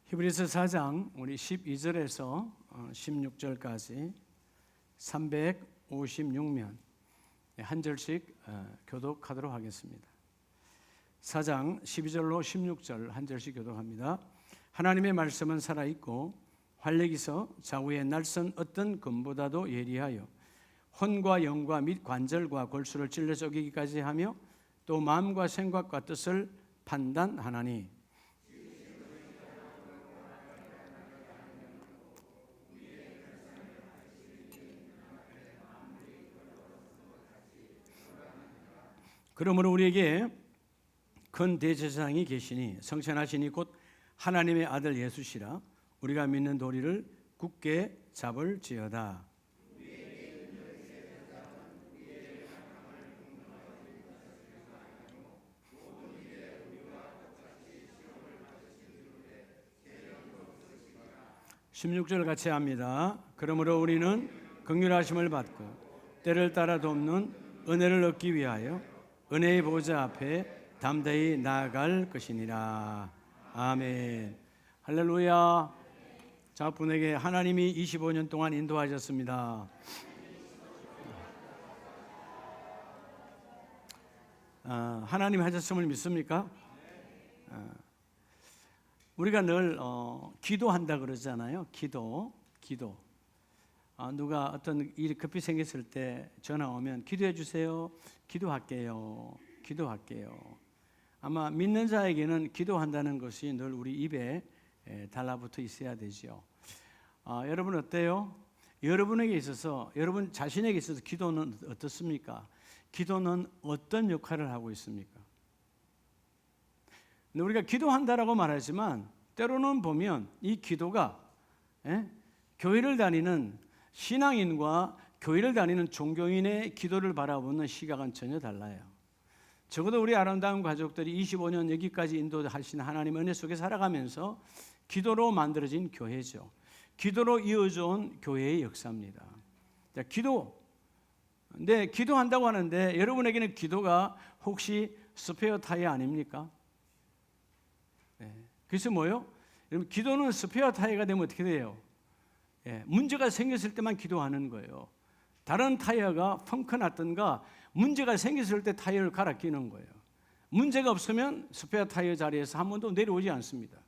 히브리서 4장 우리 12절에서 16절까지 356면 한 절씩 교독하도록 하겠습니다. 4장 12절로 16절 한 절씩 교독합니다. 하나님의 말씀은 살아있고 활력이서 좌우에 날선 어떤 금보다도 예리하여 혼과 영과 및 관절과 골수를 찔러 쪼개기까지 하며 또 마음과 생각과 뜻을 판단하나니 그러므로 우리에게 큰 대제사장이 계시니 성천하시니 곧 하나님의 아들 예수시라. 우리가 믿는 도리를 굳게 잡을지어다. (16절) 같이 합니다. 그러므로 우리는 긍휼하심을 받고 때를 따라 돕는 은혜를 얻기 위하여 은혜의 보좌 앞에 담대히 나아갈 것이니라. 아멘. 할렐루야. 자, 분에게 하나님이 25년 동안 인도하셨습니다. 하나님 하셨음을 믿습니까? 우리가 늘 기도한다 그러잖아요. 기도. 누가 어떤 일이 급히 생겼을 때 전화 오면 기도해 주세요. 기도할게요. 아마 믿는 자에게는 기도한다는 것이 늘 우리 입에 달라붙어 있어야 되죠. 여러분 어때요? 여러분에게 있어서, 여러분 자신에게 있어서 기도는 어떻습니까? 기도는 어떤 역할을 하고 있습니까? 근데 우리가 기도한다라고 말하지만 때로는 보면 이 기도가 교회를 다니는 신앙인과 교회를 다니는 종교인의 기도를 바라보는 시각은 전혀 달라요. 적어도 우리 아름다운 가족들이 25년 여기까지 인도하신 하나님의 은혜 속에 살아가면서 기도로 만들어진 교회죠. 기도로 이어져온 교회의 역사입니다. 자, 기도. 근데 기도한다고 하는데 여러분에게는 기도가 혹시 스페어 타이어 아닙니까? 그래서 뭐요? 여러분 기도는 스페어 타이어가 되면 어떻게 돼요? 문제가 생겼을 때만 기도하는 거예요. 다른 타이어가 펑크 났던가 문제가 생겼을 때 타이어를 갈아 끼는 거예요. 문제가 없으면 스페어 타이어 자리에서 한 번도 내려오지 않습니다.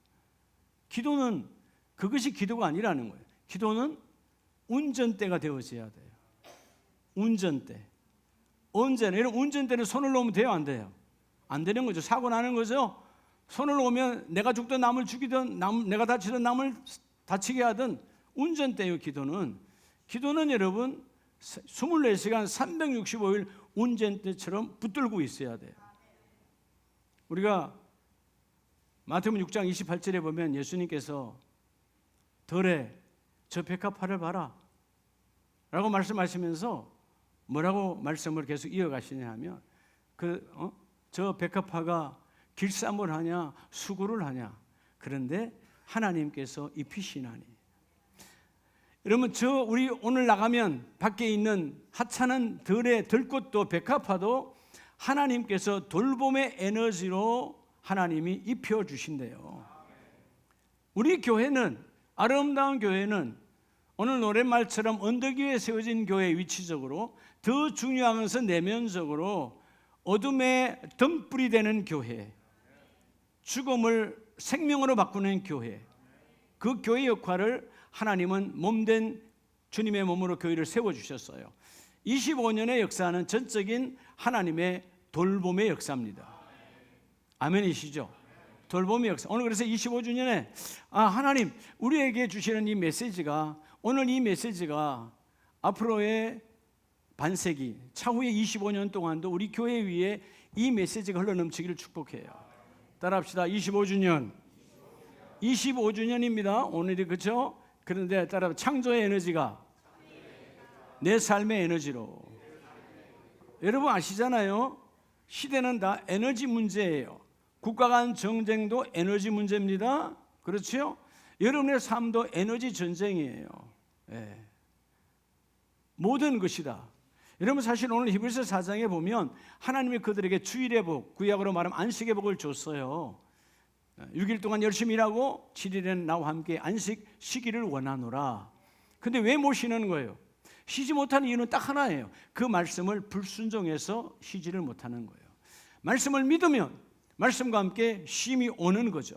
기도는 그것이 기도가 아니라는 거예요. 기도는 운전대가 되어져야 돼요. 운전대. 언제나 여러분 운전대는 손을 놓으면 돼요, 안 돼요? 안 되는 거죠. 사고 나는 거죠. 손을 놓으면 내가 죽든 남을 죽이든 내가 다치든 남을 다치게 하든 운전대요. 기도는 여러분 24시간 365일 운전대처럼 붙들고 있어야 돼요. 우리가 마태복음 6장 28절에 보면 예수님께서 덜에 저 백합화를 봐라 라고 말씀하시면서 뭐라고 말씀을 계속 이어가시냐 하면 저 백합화가 길쌈을 하냐 수고를 하냐 그런데 하나님께서 입히시나니. 여러분 우리 오늘 나가면 밖에 있는 하찮은 들꽃도 백합화도 하나님께서 돌봄의 에너지로 하나님이 입혀주신대요. 우리 교회는 아름다운 교회는 오늘 노랫말처럼 언덕 위에 세워진 교회 위치적으로 더 중요한 것은 내면적으로 어둠의 등불이 되는 교회, 죽음을 생명으로 바꾸는 교회, 그 교회 역할을 하나님은 몸된 주님의 몸으로 교회를 세워주셨어요. 25년의 역사는 전적인 하나님의 돌봄의 역사입니다. 아멘이시죠? 돌봄의 역사. 오늘 그래서 25주년에 하나님 우리에게 주시는 이 메시지가, 오늘 이 메시지가 앞으로의 반세기 차후의 25년 동안도 우리 교회 위에 이 메시지가 흘러넘치기를 축복해요. 따라합시다. 25주년입니다. 오늘이 그렇죠? 그런데 따라 창조의 에너지가 내 삶의 에너지로. 여러분 아시잖아요. 시대는 다 에너지 문제예요. 국가 간 정쟁도 에너지 문제입니다. 그렇죠? 여러분의 삶도 에너지 전쟁이에요. 모든 것이다. 여러분 사실 오늘 히브리서 4장에 보면 하나님이 그들에게 주일의 복, 구약으로 말하면 안식의 복을 줬어요. 6일 동안 열심히 일하고 7일에는 나와 함께 안식 쉬기를 원하노라. 근데 왜 못 쉬는 거예요? 쉬지 못하는 이유는 딱 하나예요. 그 말씀을 불순종해서 쉬지를 못하는 거예요. 말씀을 믿으면 말씀과 함께 쉼이 오는 거죠.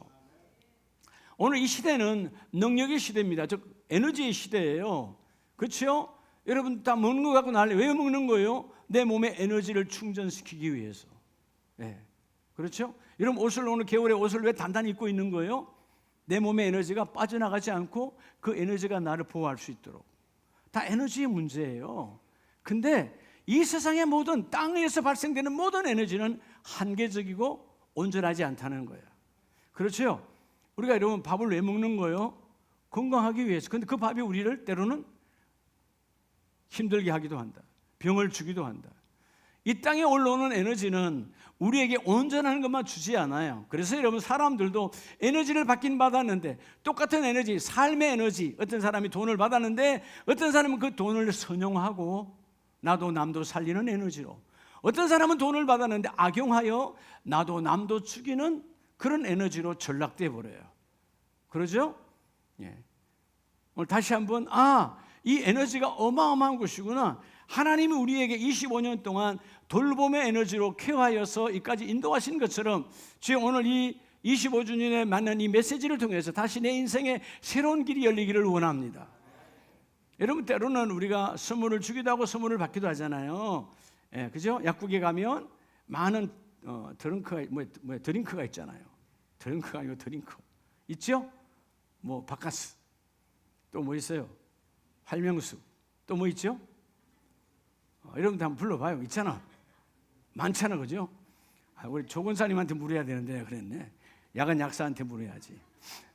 오늘 이 시대는 능력의 시대입니다. 즉 에너지의 시대예요. 그렇죠? 여러분 다 먹는 거 갖고 난리. 왜 먹는 거예요? 내 몸에 에너지를 충전시키기 위해서. 네. 그렇죠? 여러분 옷을 오늘 겨울에 옷을 왜 단단히 입고 있는 거예요? 내 몸의 에너지가 빠져나가지 않고 그 에너지가 나를 보호할 수 있도록. 다 에너지의 문제예요. 근데 이 세상의 모든 땅에서 발생되는 모든 에너지는 한계적이고 온전하지 않다는 거예요. 그렇죠? 우리가 여러분 밥을 왜 먹는 거예요? 건강하기 위해서. 근데 그 밥이 우리를 때로는 힘들게 하기도 한다. 병을 주기도 한다. 이 땅에 올라오는 에너지는 우리에게 온전한 것만 주지 않아요. 그래서 여러분 사람들도 에너지를 받긴 받았는데 똑같은 에너지, 삶의 에너지, 어떤 사람이 돈을 받았는데 어떤 사람은 그 돈을 선용하고 나도 남도 살리는 에너지로, 어떤 사람은 돈을 받았는데 악용하여 나도 남도 죽이는 그런 에너지로 전락돼 버려요. 그러죠? 예. 오늘 다시 한번 이 에너지가 어마어마한 것이구나. 하나님이 우리에게 25년 동안 돌봄의 에너지로 케어하여서 이까지 인도하신 것처럼 지금 오늘 이 25주년에 맞는 이 메시지를 통해서 다시 내 인생에 새로운 길이 열리기를 원합니다. 여러분 때로는 우리가 선물을 주기도 하고 선물을 받기도 하잖아요. 예, 그죠? 약국에 가면 많은 드링크가 있잖아요. 드링크가 아니고 드링크 있죠? 뭐 바카스, 또 뭐 있어요? 활명수, 또 뭐 있죠? 여러분들 한번 불러봐요. 있잖아. 많잖아, 그죠? 우리 조건사님한테 물어야 되는데 그랬네. 야간 약사한테 물어야지.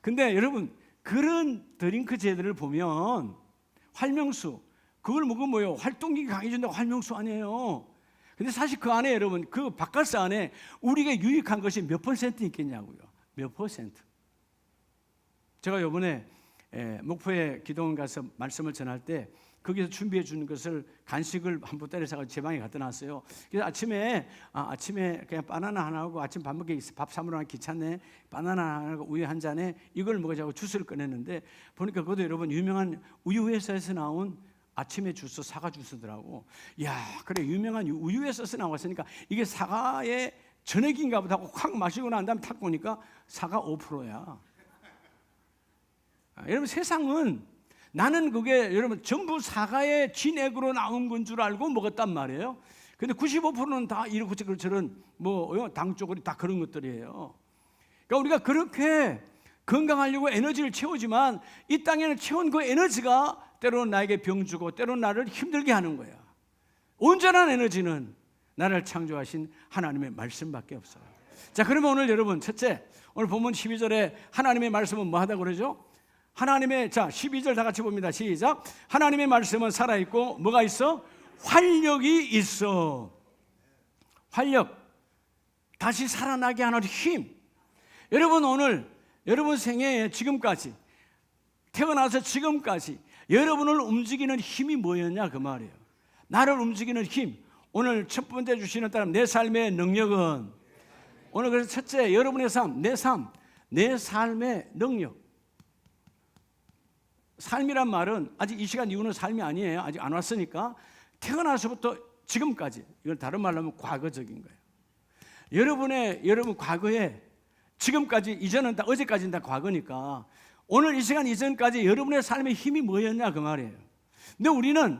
근데 여러분 그런 드링크 제들을 보면 활명수, 그걸 먹으면 뭐예요? 활동력이 강해진다고 활명수 아니에요. 근데 사실 그 안에 여러분 그 바카스 안에 우리가 유익한 것이 몇 퍼센트 있겠냐고요. 몇 퍼센트. 제가 이번에 목포에 기도원 가서 말씀을 전할 때 거기서 준비해 주는 것을 간식을 한 보따리 사가지고 제 방에 갖다 놨어요. 그래서 아침에 그냥 바나나 하나 하고 아침 밥 먹기 밥 사먹으러 가기 귀찮네. 바나나 하나 하고 우유 한 잔에 이걸 먹으자고 주스를 꺼냈는데 보니까 그것도 여러분 유명한 우유 회사에서 나온 아침에 주스 사과 주스더라고. 야, 그래 유명한 우유 회사에서 나왔으니까 이게 사과의 전액인가 보다 하고 확 마시고 난 다음에 탁 보니까 사과 5%야. 여러분 세상은 나는 그게 여러분 전부 사과의 진액으로 나온 건 줄 알고 먹었단 말이에요. 근데 95%는 다 이렇고 저런 뭐 당초가리 다 그런 것들이에요. 그러니까 우리가 그렇게 건강하려고 에너지를 채우지만 이 땅에는 채운 그 에너지가 때로는 나에게 병 주고 때로는 나를 힘들게 하는 거야. 온전한 에너지는 나를 창조하신 하나님의 말씀밖에 없어요. 자, 그러면 오늘 여러분 첫째, 오늘 본문 12절에 하나님의 말씀은 뭐 하다고 그러죠? 하나님의, 자 12절 다 같이 봅니다. 시작. 하나님의 말씀은 살아있고 뭐가 있어? 활력이 있어. 활력, 다시 살아나게 하는 힘. 여러분 오늘 여러분 생애에 지금까지 태어나서 지금까지 여러분을 움직이는 힘이 뭐였냐 그 말이에요. 나를 움직이는 힘. 오늘 첫 번째 주시는 따라 내 삶의 능력은, 오늘 그래서 첫째 여러분의 삶, 내 삶의 능력. 삶이란 말은 아직 이 시간 이후는 삶이 아니에요. 아직 안 왔으니까 태어나서부터 지금까지, 이걸 다른 말로 하면 과거적인 거예요. 여러분 과거에 지금까지, 이전은 다 어제까지는 다 과거니까 오늘 이 시간 이전까지 여러분의 삶의 힘이 뭐였냐 그 말이에요. 근데 우리는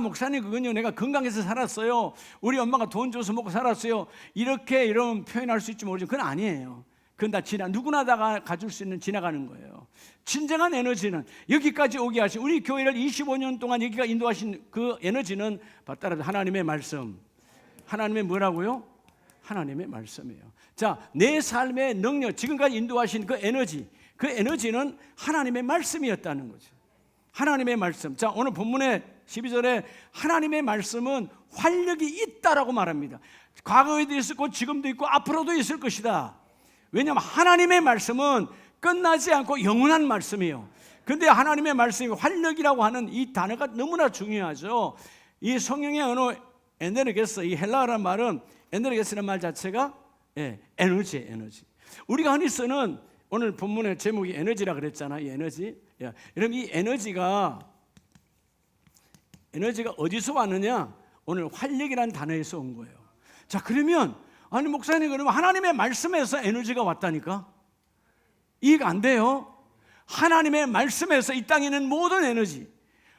목사님 그건요 내가 건강해서 살았어요, 우리 엄마가 돈 줘서 먹고 살았어요, 이렇게 표현할 수 있지 모르지만 그건 아니에요. 그건 다 누구나 다 가질 수 있는 지나가는 거예요. 진정한 에너지는 여기까지 오게 하신, 우리 교회를 25년 동안 여기가 인도하신 그 에너지는 따라서 하나님의 말씀. 하나님의 뭐라고요? 하나님의 말씀이에요. 자, 내 삶의 능력, 지금까지 인도하신 그 에너지는 하나님의 말씀이었다는 거죠. 하나님의 말씀. 자, 오늘 본문의 12절에 하나님의 말씀은 활력이 있다라고 말합니다. 과거에도 있었고 지금도 있고 앞으로도 있을 것이다. 왜냐하면 하나님의 말씀은 끝나지 않고 영원한 말씀이에요. 그런데 하나님의 말씀이 활력이라고 하는 이 단어가 너무나 중요하죠. 이 성경의 언어 에네르게스, 이 헬라어라는 말은 에네르게스라는 말 자체가 에너지예요, 에너지. 우리가 흔히 쓰는 오늘 본문의 제목이 에너지라 그랬잖아요. 이 에너지. 여러분 이 에너지가 어디서 왔느냐? 오늘 활력이라는 단어에서 온 거예요. 자, 그러면 아니 목사님 그러면 하나님의 말씀에서 에너지가 왔다니까? 이해가 안 돼요. 하나님의 말씀에서 이 땅에 있는 모든 에너지,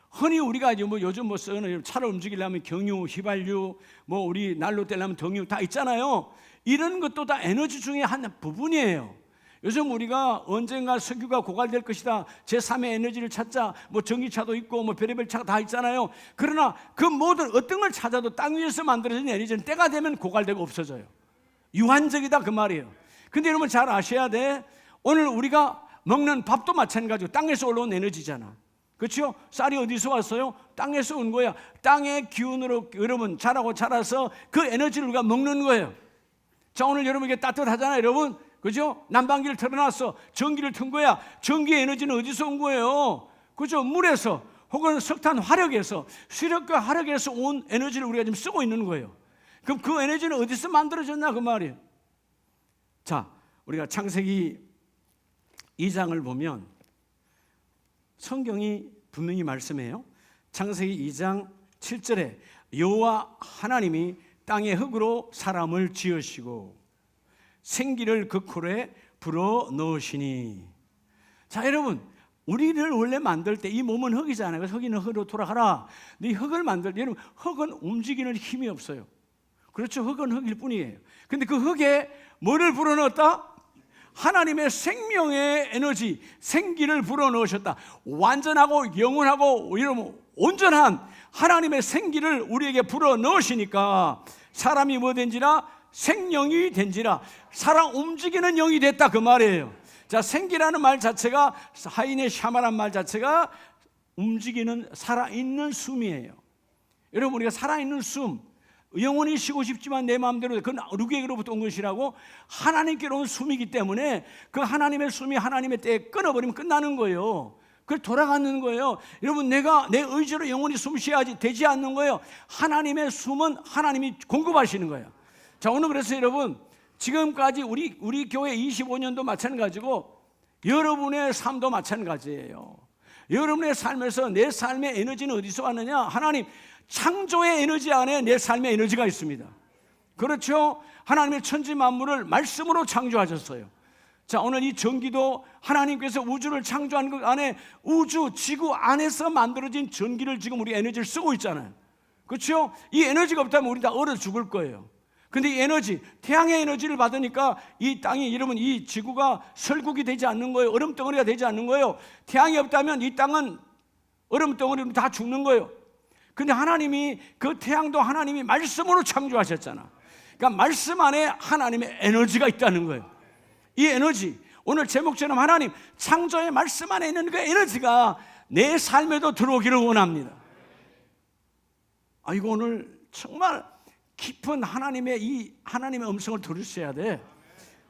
흔히 우리가 요즘 쓰는 차를 움직이려면 경유, 휘발유, 우리 난로 떼려면 등유 다 있잖아요. 이런 것도 다 에너지 중에 한 부분이에요. 요즘 우리가 언젠가 석유가 고갈될 것이다, 제3의 에너지를 찾자, 전기차도 있고 별의별 차가 다 있잖아요. 그러나 그 모든 어떤 걸 찾아도 땅 위에서 만들어진 에너지는 때가 되면 고갈되고 없어져요. 유한적이다 그 말이에요. 근데 여러분 잘 아셔야 돼. 오늘 우리가 먹는 밥도 마찬가지고 땅에서 올라온 에너지잖아. 그렇죠? 쌀이 어디서 왔어요? 땅에서 온 거야. 땅의 기운으로 여러분 자라서 그 에너지를 우리가 먹는 거예요. 자, 오늘 여러분 이게 따뜻하잖아요, 여러분. 그죠? 난방기를 틀어놨어. 전기를 튼 거야. 전기의 에너지는 어디서 온 거예요? 그죠? 물에서 혹은 석탄 화력에서, 수력과 화력에서 온 에너지를 우리가 지금 쓰고 있는 거예요. 그럼 그 에너지는 어디서 만들어졌나 그 말이에요. 자, 우리가 창세기 2장을 보면 성경이 분명히 말씀해요. 창세기 2장 7절에 여호와 하나님이 땅의 흙으로 사람을 지으시고 생기를 그 코에 불어 넣으시니. 자, 여러분 우리를 원래 만들 때 이 몸은 흙이잖아요. 그래서 흙이는 흙으로 돌아가라. 이 흙을 만들 때 여러분 흙은 움직이는 힘이 없어요. 그렇죠? 흙은 흙일 뿐이에요. 근데 그 흙에 뭐를 불어 넣었다? 하나님의 생명의 에너지, 생기를 불어넣으셨다. 완전하고 영원하고 온전한 하나님의 생기를 우리에게 불어넣으시니까 사람이 뭐 된지라? 생명이 된지라. 사람 움직이는 영이 됐다 그 말이에요. 자, 생기라는 말 자체가, 하인의 샤마란 말 자체가 움직이는 살아있는 숨이에요. 여러분 우리가 살아있는 숨, 영원히 쉬고 싶지만 내 마음대로, 그건 누구에게로부터 온 것이라고? 하나님께로 온 숨이기 때문에 그 하나님의 숨이 하나님의 때에 끊어버리면 끝나는 거예요. 그걸 돌아가는 거예요. 여러분 내가 내 의지로 영원히 숨 쉬어야지 되지 않는 거예요. 하나님의 숨은 하나님이 공급하시는 거예요. 자, 오늘 그래서 여러분 지금까지 우리 교회 25년도 마찬가지고 여러분의 삶도 마찬가지예요. 여러분의 삶에서 내 삶의 에너지는 어디서 왔느냐? 하나님 창조의 에너지 안에 내 삶의 에너지가 있습니다. 그렇죠? 하나님의 천지 만물을 말씀으로 창조하셨어요. 자, 오늘 이 전기도 하나님께서 우주를 창조한 그 안에 우주, 지구 안에서 만들어진 전기를 지금 우리 에너지를 쓰고 있잖아요. 그렇죠? 이 에너지가 없다면 우리 다 얼어 죽을 거예요. 근데 이 에너지, 태양의 에너지를 받으니까 이 땅이, 여러분 이 지구가 설국이 되지 않는 거예요. 얼음덩어리가 되지 않는 거예요. 태양이 없다면 이 땅은 얼음덩어리로 다 죽는 거예요. 근데 하나님이 그 태양도 하나님이 말씀으로 창조하셨잖아. 그러니까 말씀 안에 하나님의 에너지가 있다는 거예요. 이 에너지, 오늘 제목처럼 하나님 창조의 말씀 안에 있는 그 에너지가 내 삶에도 들어오기를 원합니다. 이거 오늘 정말 깊은 하나님의 음성을 들으셔야 돼.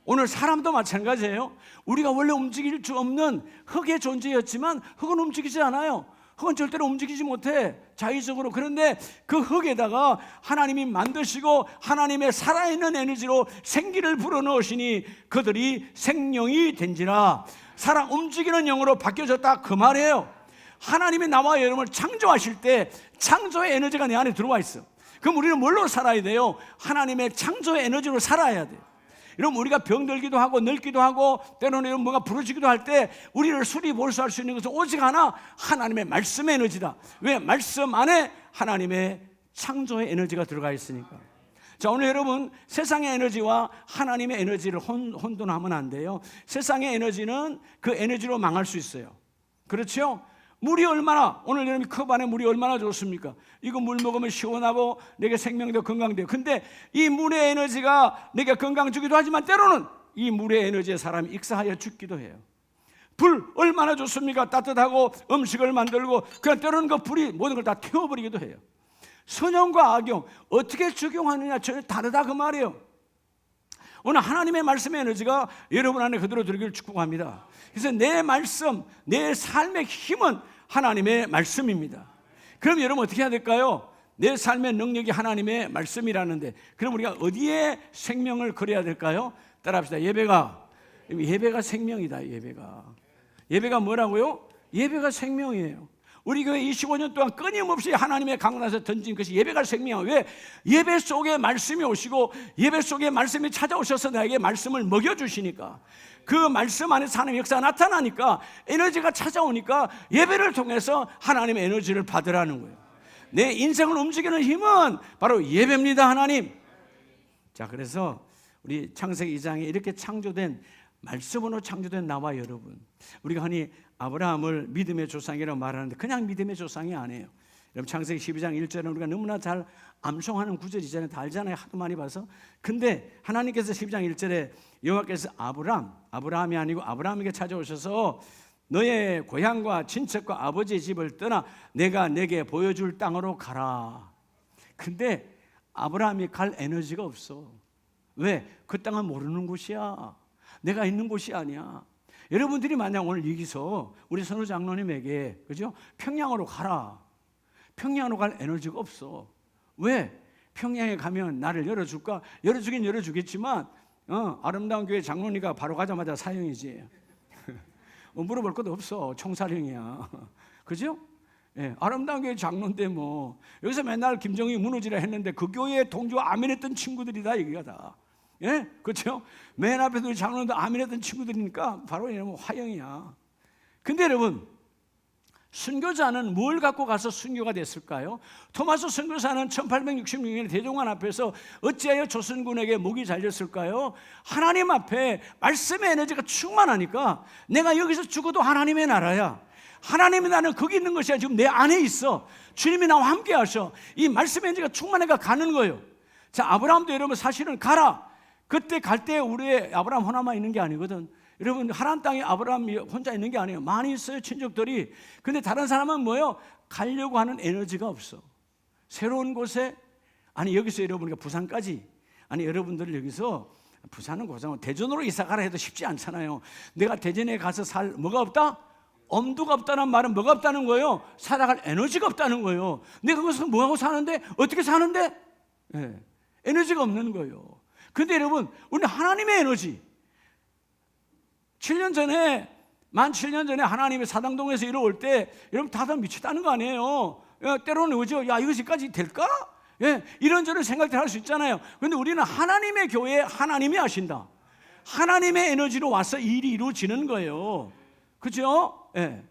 오늘 사람도 마찬가지예요. 우리가 원래 움직일 수 없는 흙의 존재였지만 흙은 움직이지 않아요. 흙은 절대로 움직이지 못해, 자의적으로. 그런데 그 흙에다가 하나님이 만드시고 하나님의 살아있는 에너지로 생기를 불어넣으시니 그들이 생명이 된지라. 사람 움직이는 영으로 바뀌어졌다 그 말이에요. 하나님이 나와 여러분을 창조하실 때 창조의 에너지가 내 안에 들어와 있어. 그럼 우리는 뭘로 살아야 돼요? 하나님의 창조의 에너지로 살아야 돼요. 여러분 우리가 병들기도 하고 늙기도 하고 때로는 뭔가 부러지기도 할 때 우리를 수리 몰수할 수 있는 것은 오직 하나, 하나님의 말씀의 에너지다. 왜? 말씀 안에 하나님의 창조의 에너지가 들어가 있으니까. 자, 오늘 여러분 세상의 에너지와 하나님의 에너지를 혼돈하면 안 돼요. 세상의 에너지는 그 에너지로 망할 수 있어요. 그렇죠? 물이 얼마나, 오늘 여러분 컵 안에 물이 얼마나 좋습니까? 이거 물 먹으면 시원하고 내게 생명도 건강돼요. 근데 이 물의 에너지가 내게 건강 주기도 하지만 때로는 이 물의 에너지에 사람이 익사하여 죽기도 해요. 불 얼마나 좋습니까? 따뜻하고 음식을 만들고, 그냥 때로는 그 불이 모든 걸 다 태워버리기도 해요. 선용과 악용 어떻게 적용하느냐 전혀 다르다 그 말이에요. 오늘 하나님의 말씀의 에너지가 여러분 안에 그대로 들기를 축복합니다. 그래서 내 말씀, 내 삶의 힘은 하나님의 말씀입니다. 그럼 여러분 어떻게 해야 될까요? 내 삶의 능력이 하나님의 말씀이라는데 그럼 우리가 어디에 생명을 걸어야 될까요? 따라합시다. 예배가 예배가 생명이다. 예배가 뭐라고요? 예배가 생명이에요. 우리 교회 25년 동안 끊임없이 하나님의 강단에서 던진 것이 예배가 생명이에요. 왜? 예배 속에 말씀이 오시고 예배 속에 말씀이 찾아오셔서 나에게 말씀을 먹여주시니까, 그 말씀 안에서 하나님의 역사가 나타나니까, 에너지가 찾아오니까 예배를 통해서 하나님의 에너지를 받으라는 거예요. 내 인생을 움직이는 힘은 바로 예배입니다. 하나님. 자, 그래서 우리 창세기 2장에 이렇게 창조된, 말씀으로 창조된 나와 여러분, 우리가 흔히 아브라함을 믿음의 조상이라고 말하는데 그냥 믿음의 조상이 아니에요. 여러분 창세기 12장 1절은 우리가 너무나 잘 암송하는 구절이잖아요. 다 알잖아요. 하도 많이 봐서. 근데 하나님께서 12장 1절에 여호와께서 아브라함이 아니고 아브라함에게 찾아오셔서 너의 고향과 친척과 아버지의 집을 떠나 내가 내게 보여줄 땅으로 가라. 근데 아브라함이 갈 에너지가 없어. 왜? 그 땅은 모르는 곳이야. 내가 있는 곳이 아니야. 여러분들이 만약 오늘 여기서 우리 선우 장로님에게, 그죠? 평양으로 가라. 평양으로 갈 에너지가 없어. 왜? 평양에 가면 나를 열어줄까? 열어주긴 열어주겠지만 아름다운 교회 장로니까 바로 가자마자 사형이지. 물어볼 것도 없어. 총살형이야. 그죠? 예, 아름다운 교회 장로인데 뭐 여기서 맨날 김정희 무너지라 했는데 그 교회에 동조 아멘했던 친구들이다 이거가 다. 예, 그렇죠? 맨 앞에서 장로님도 아멘했던 친구들이니까 바로 이러면 화형이야. 근데 여러분, 순교자는 뭘 갖고 가서 순교가 됐을까요? 토마스 선교사는 1866년에 대종관 앞에서 어찌하여 조선군에게 목이 잘렸을까요? 하나님 앞에 말씀의 에너지가 충만하니까 내가 여기서 죽어도 하나님의 나라야. 하나님의 나라는 거기 있는 것이 아니라 지금 내 안에 있어. 주님이 나와 함께 하셔. 이 말씀의 에너지가 충만해가 가는 거예요. 자, 아브라함도 여러분 사실은 가라. 그때 갈 때 우리의 아브라함 하나만 있는 게 아니거든. 여러분 하나님 땅에 아브라함이 혼자 있는 게 아니에요. 많이 있어요, 친족들이. 근데 다른 사람은 뭐예요? 가려고 하는 에너지가 없어. 새로운 곳에, 아니 여기서 여러분이 부산까지, 아니 여러분들 여기서 부산은 고장, 대전으로 이사 가라 해도 쉽지 않잖아요. 내가 대전에 가서 살 뭐가 없다? 엄두가 없다는 말은 뭐가 없다는 거예요? 살아갈 에너지가 없다는 거예요. 내가 거기서 뭐하고 사는데? 어떻게 사는데? 네. 에너지가 없는 거예요. 근데 여러분, 우리는 하나님의 에너지, 7년 전에 하나님의 사당동에서 이러올 때 여러분 다들 미쳤다는 거 아니에요? 때로는 오죠. 야, 이것까지 될까? 예, 이런저런 생각들 할 수 있잖아요. 그런데 우리는 하나님의 교회에 하나님이 하신다. 하나님의 에너지로 와서 일이 이루어지는 거예요. 그죠? 예.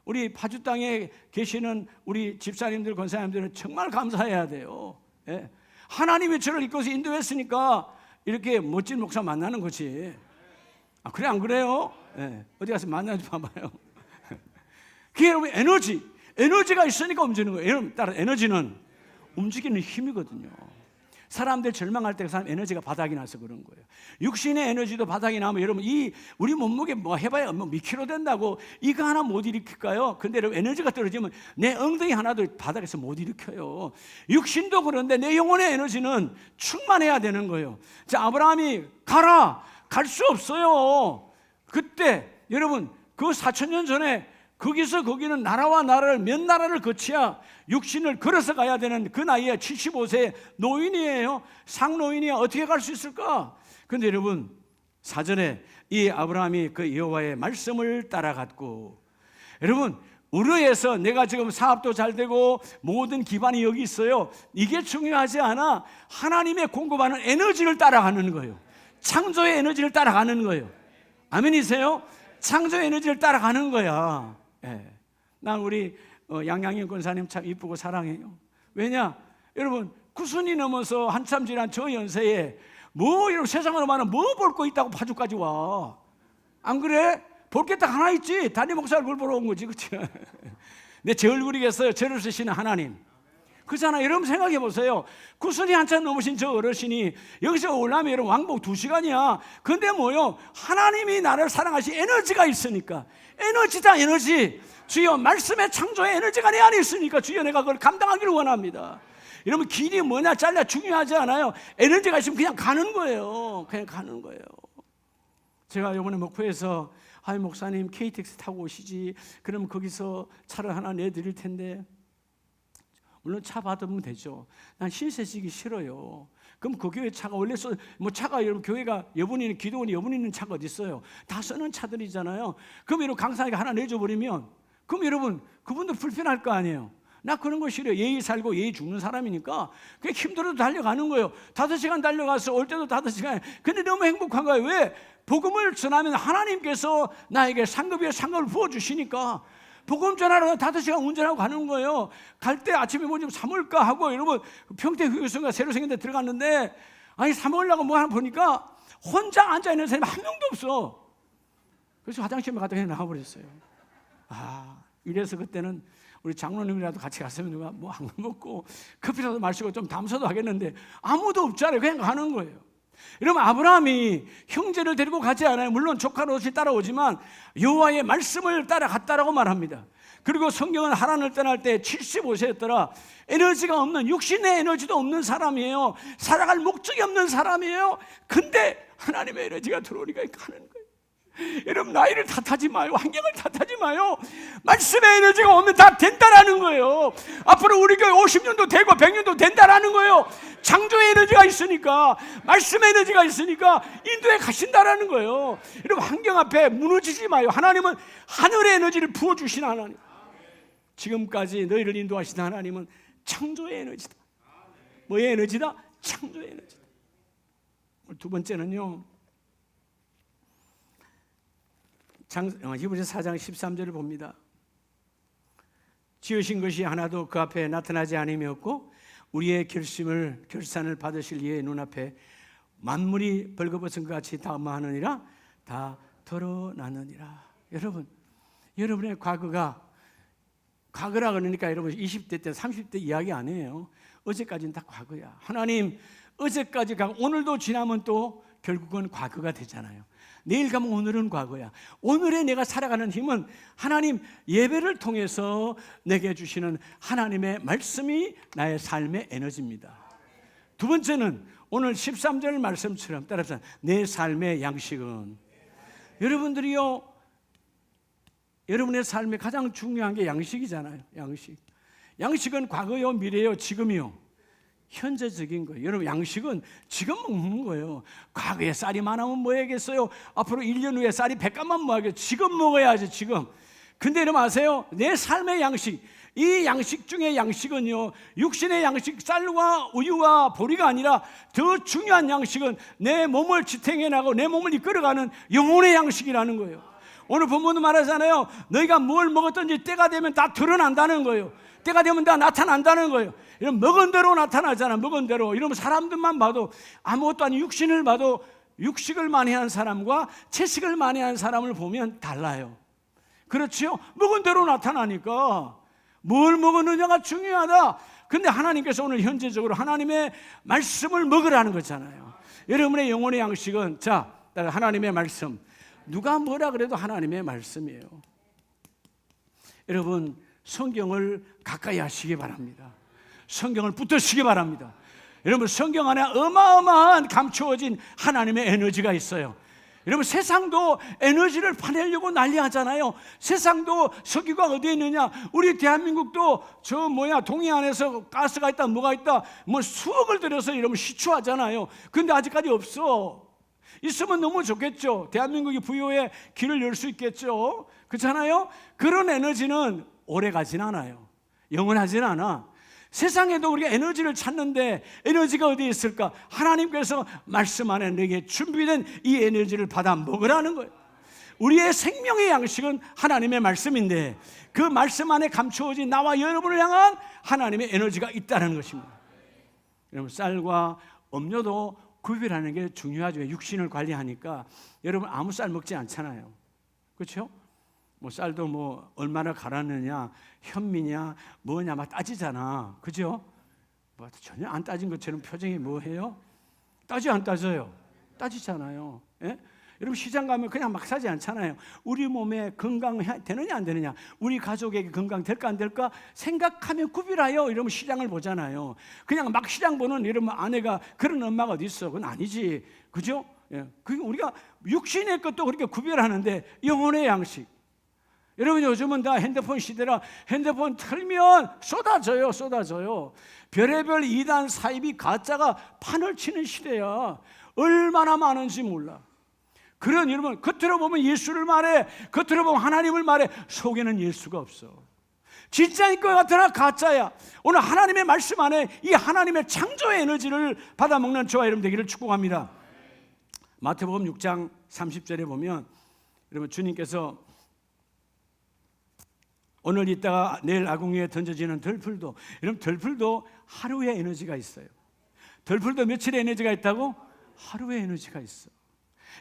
우리 파주 땅에 계시는 우리 집사님들, 권사님들은 정말 감사해야 돼요. 예. 하나님이 저를 이끌어서 인도했으니까 이렇게 멋진 목사 만나는 거지. 아, 그래 안 그래요? 네. 어디 가서 만나지 봐봐요. 그게 여러분 에너지가 있으니까 움직이는 거예요. 여러분 따라 에너지는 움직이는 힘이거든요. 사람들 절망할 때 그 사람 에너지가 바닥이 나서 그런 거예요. 육신의 에너지도 바닥이 나면 여러분 우리 몸무게 뭐 해봐야 뭐 몇 킬로 된다고 이거 하나 못 일으킬까요? 근데 여러분 에너지가 떨어지면 내 엉덩이 하나도 바닥에서 못 일으켜요. 육신도 그런데 내 영혼의 에너지는 충만해야 되는 거예요. 자, 아브라함이 가라. 갈 수 없어요. 그때 여러분 그 4,000년 전에 거기는 나라와 나라를 몇 나라를 거쳐야 육신을 걸어서 가야 되는 그 나이에 75세 노인이에요. 상노인이야. 어떻게 갈 수 있을까? 그런데 여러분 사전에 이 아브라함이 그 여호와의 말씀을 따라갔고, 여러분 우르에서 내가 지금 사업도 잘 되고 모든 기반이 여기 있어요. 이게 중요하지 않아. 하나님의 공급하는 에너지를 따라가는 거예요. 창조의 에너지를 따라가는 거예요. 아멘이세요? 창조의 에너지를 따라가는 거야. 예. 난 우리 양양인 권사님 참 이쁘고 사랑해요. 왜냐? 여러분 90이 넘어서 한참 지난 저 연세에 뭐 이런 세상으로 말하면 뭐 볼 거 있다고 파주까지 와. 안 그래? 볼 게 딱 하나 있지. 담임 목사 얼굴 보러 온 거지. 그치? 근데 제 얼굴이겠어요. 저를 쓰시는 하나님. 그렇잖아. 여러분 생각해 보세요. 90이 한참 넘으신 저 어르신이 여기서 올라면 여러분 왕복 2시간이야. 근데 뭐요? 하나님이 나를 사랑하시 에너지가 있으니까. 에너지다 에너지. 주여 말씀의 창조의 에너지가 내 안에 있으니까 주여 내가 그걸 감당하기를 원합니다. 여러분 길이 뭐냐 잘냐 중요하지 않아요. 에너지가 있으면 그냥 가는 거예요. 그냥 가는 거예요. 제가 이번에 목포에서 아이 목사님 KTX 타고 오시지. 그럼 거기서 차를 하나 내드릴 텐데 물론 차 받으면 되죠. 난 신세지기 싫어요. 그럼 그 교회 차가 원래 차가 여러분 교회가 여분이는 기도원이 여분 있는 차가 어디 있어요? 다 쓰는 차들이잖아요. 그럼 여러분 강사에게 하나 내줘버리면 그럼 여러분 그분들 불편할 거 아니에요. 나 그런 거 싫어요. 예의 살고 예의 죽는 사람이니까 그게 힘들어도 달려가는 거예요. 5시간 달려가서 올 때도 5시간. 근데 너무 행복한 거예요. 왜? 복음을 전하면 하나님께서 나에게 상급을 부어주시니까 복음 전하러 5시간 운전하고 가는 거예요. 갈 때 아침에 뭐 좀 사먹을까 하고 여러분 평택휴게소가 새로 생긴 데 들어갔는데 아니 사먹으려고 뭐 하나 보니까 혼자 앉아있는 사람이 한 명도 없어. 그래서 화장실에 갔다 그냥 나가버렸어요. 이래서 그때는 우리 장로님이라도 같이 갔으면 누가 뭐 한 거 먹고 커피라도 마시고 좀 담소도 하겠는데 아무도 없잖아요. 그냥 가는 거예요. 여러분 아브라함이 형제를 데리고 가지 않아요. 물론 조카 롯이 따라오지만 여호와의 말씀을 따라갔다라고 말합니다. 그리고 성경은 하란을 떠날 때 75세였더라. 에너지가 없는, 육신의 에너지도 없는 사람이에요. 살아갈 목적이 없는 사람이에요. 근데 하나님의 에너지가 들어오니까 가는 거예요. 여러분 나이를 탓하지 마요. 환경을 탓하지 마요. 말씀의 에너지가 오면 다 된다라는 거예요. 앞으로 우리 교회 50년도 되고 100년도 된다라는 거예요. 창조의 에너지가 있으니까, 말씀의 에너지가 있으니까 인도에 가신다라는 거예요. 여러분 환경 앞에 무너지지 마요. 하나님은 하늘의 에너지를 부어주신 하나님. 지금까지 너희를 인도하신 하나님은 창조의 에너지다. 뭐의 에너지다? 창조의 에너지다. 두 번째는요, 히브리서 4장 13절을 봅니다. 지으신 것이 하나도 그 앞에 나타나지 않음이었고 우리의 결산을 받으실 이의 눈앞에 만물이 벌거벗은 것 같이 다 마하느니라 다 드러나느니라. 여러분의 과거라 그러니까 여러분 20대 때 30대 이야기 아니에요. 어제까지는 다 과거야. 하나님 어제까지 가고 오늘도 지나면 또 결국은 과거가 되잖아요. 내일 가면 오늘은 과거야. 오늘에 내가 살아가는 힘은 하나님 예배를 통해서 내게 주시는 하나님의 말씀이 나의 삶의 에너지입니다. 두 번째는 오늘 13절 말씀처럼 따라서 내 삶의 양식은, 여러분들이요, 여러분의 삶에 가장 중요한 게 양식이잖아요. 양식은 과거요, 미래요, 지금이요. 현재적인 거예요. 여러분 양식은 지금 먹는 거예요. 과거에 쌀이 많으면 뭐 해야겠어요? 앞으로 1년 후에 쌀이 100감만 뭐 하겠어요? 지금 먹어야지 지금. 근데 여러분 아세요? 내 삶의 양식, 이 양식 중에 양식은요, 육신의 양식 쌀과 우유와 보리가 아니라 더 중요한 양식은 내 몸을 지탱해 나가고 내 몸을 이끌어가는 영혼의 양식이라는 거예요. 오늘 본문도 말하잖아요. 너희가 뭘 먹었든지 때가 되면 다 드러난다는 거예요. 때가 되면 다 나타난다는 거예요. 이런 먹은 대로 나타나잖아. 먹은 대로. 이러면 사람들만 봐도 아무것도 아닌 육신을 봐도 육식을 많이 한 사람과 채식을 많이 한 사람을 보면 달라요. 그렇지요? 먹은 대로 나타나니까 뭘 먹었느냐가 중요하다. 근데 하나님께서 오늘 현재적으로 하나님의 말씀을 먹으라는 거잖아요. 여러분의 영혼의 양식은 하나님의 말씀. 누가 뭐라 그래도 하나님의 말씀이에요. 여러분 성경을 가까이 하시기 바랍니다. 성경을 붙드시기 바랍니다. 여러분 성경 안에 어마어마한 감추어진 하나님의 에너지가 있어요. 여러분 세상도 에너지를 파내려고 난리하잖아요. 세상도 석유가 어디에 있느냐. 우리 대한민국도 동해안에서 가스가 있다 뭐가 있다 뭐 수억을 들여서 여러분 시추하잖아요. 근데 아직까지 없어. 있으면 너무 좋겠죠. 대한민국이 부여의 길을 열 수 있겠죠. 그렇잖아요. 그런 에너지는 오래 가진 않아요. 영원하진 않아. 세상에도 우리가 에너지를 찾는데 에너지가 어디에 있을까? 하나님께서 말씀 안에 내게 준비된 이 에너지를 받아 먹으라는 거예요. 우리의 생명의 양식은 하나님의 말씀인데 그 말씀 안에 감추어진 나와 여러분을 향한 하나님의 에너지가 있다는 것입니다. 여러분 쌀과 음료도 구별하는 게 중요하죠. 육신을 관리하니까. 여러분 아무 쌀 먹지 않잖아요. 그렇죠? 뭐 쌀도 뭐 얼마나 갈았느냐, 현미냐, 뭐냐 막 따지잖아. 그죠? 뭐 전혀 안 따진 것처럼 표정이 뭐해요? 안 따져요. 따지잖아요. 예? 여러분 시장 가면 그냥 막 사지 않잖아요. 우리 몸에 건강 되느냐 안 되느냐, 우리 가족에게 건강 될까 안 될까 생각하며 구별하여 이러면 시장을 보잖아요. 그냥 막 시장 보는 이러면 아내가 그런 엄마가 어디 있어? 그건 아니지. 그죠? 예. 우리가 육신의 것도 그렇게 구별하는데 영혼의 양식. 여러분 요즘은 다 핸드폰 시대라 핸드폰 틀면 쏟아져요. 별의별 이단 사입이 가짜가 판을 치는 시대야. 얼마나 많은지 몰라. 그런 여러분, 겉으로 보면 예수를 말해, 겉으로 보면 하나님을 말해, 속에는 예수가 없어. 진짜일 것 같으나 가짜야. 오늘 하나님의 말씀 안에 이 하나님의 창조의 에너지를 받아먹는 저와 여러분 되기를 축복합니다. 마태복음 6장 30절에 보면 여러분 주님께서 오늘 있다가 내일 아궁이에 던져지는 덜풀도, 여러분 덜풀도 하루의 에너지가 있어요. 덜풀도 며칠의 에너지가 있다고? 하루의 에너지가 있어.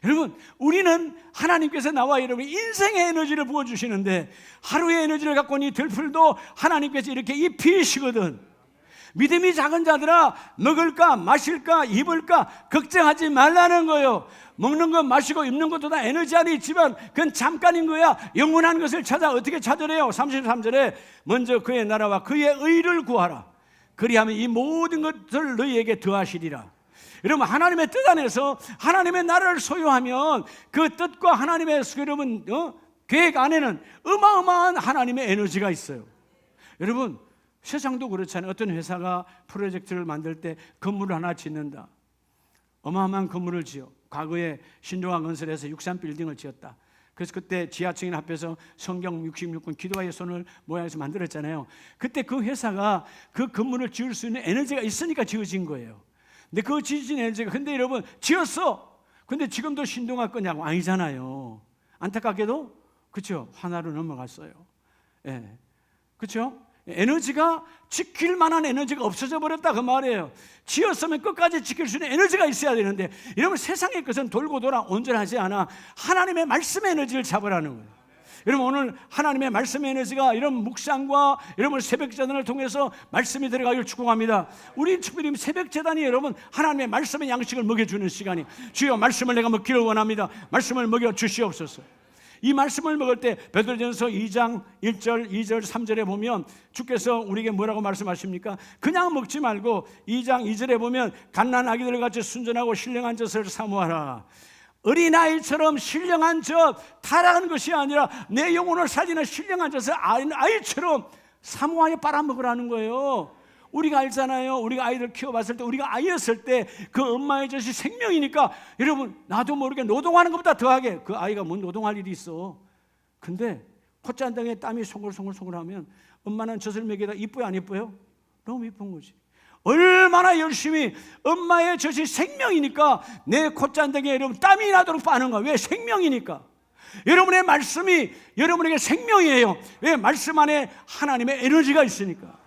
여러분 우리는 하나님께서 나와 여러분 인생의 에너지를 부어주시는데 하루의 에너지를 갖고 온 이 덜풀도 하나님께서 이렇게 입히시거든. 믿음이 작은 자들아, 먹을까 마실까 입을까 걱정하지 말라는 거예요. 먹는 것 마시고 입는 것도 다 에너지 안에 있지만 그건 잠깐인 거야. 영원한 것을 찾아. 어떻게 찾으래요? 33절에 먼저 그의 나라와 그의 의를 구하라. 그리하면 이 모든 것을 너희에게 더하시리라. 여러분 하나님의 뜻 안에서 하나님의 나라를 소유하면 그 뜻과 하나님의 여러분 계획 안에는 어마어마한 하나님의 에너지가 있어요. 여러분 세상도 그렇잖아요. 어떤 회사가 프로젝트를 만들 때 건물을 하나 짓는다. 어마어마한 건물을 지어. 과거에 신종화 건설에서 63빌딩을 지었다. 그래서 그때 지하층에 합해서 성경 66권 기도와의 손을 모양해서 만들었잖아요. 그때 그 회사가 그 건물을 지을 수 있는 에너지가 있으니까 지어진 거예요. 근데 그 지진 에너지가 근데 여러분 지었어. 근데 지금도 신동아 거냐고? 아니잖아요. 안타깝게도 그렇죠. 하나로 넘어갔어요. 예, 그렇죠. 에너지가 지킬 만한 에너지가 없어져 버렸다 그 말이에요. 지었으면 끝까지 지킬 수 있는 에너지가 있어야 되는데 여러분 세상의 것은 돌고 돌아 온전하지 않아. 하나님의 말씀의 에너지를 잡으라는 거예요. 여러분 오늘 하나님의 말씀의 에너지가 이런 묵상과 여러분 새벽재단을 통해서 말씀이 들어가길 축복합니다. 우리 특별히 새벽재단이 여러분 하나님의 말씀의 양식을 먹여주는 시간이 주여 말씀을 내가 먹기를 원합니다. 말씀을 먹여 주시옵소서. 이 말씀을 먹을 때 베드로전서 2장 1절 2절 3절에 보면 주께서 우리에게 뭐라고 말씀하십니까? 그냥 먹지 말고 2장 2절에 보면 갓난아기들 같이 순전하고 신령한 젖을 사모하라. 어린아이처럼 신령한 젖, 타락한 것이 아니라 내 영혼을 살리는 신령한 젖을 아이처럼 사모하여 빨아먹으라는 거예요. 우리가 알잖아요. 우리가 아이들 키워봤을 때 우리가 아이였을 때 그 엄마의 젖이 생명이니까 여러분 나도 모르게 노동하는 것보다 더하게 그 아이가 뭔 노동할 일이 있어. 근데 콧잔등에 땀이 송글송글송글하면 엄마는 젖을 먹이다 이뻐요 안 이뻐요? 너무 이쁜 거지. 얼마나 열심히 엄마의 젖이 생명이니까 내 콧잔등에 여러분 땀이 나도록 빠는 거야. 왜? 생명이니까. 여러분의 말씀이 여러분에게 생명이에요. 왜? 말씀 안에 하나님의 에너지가 있으니까.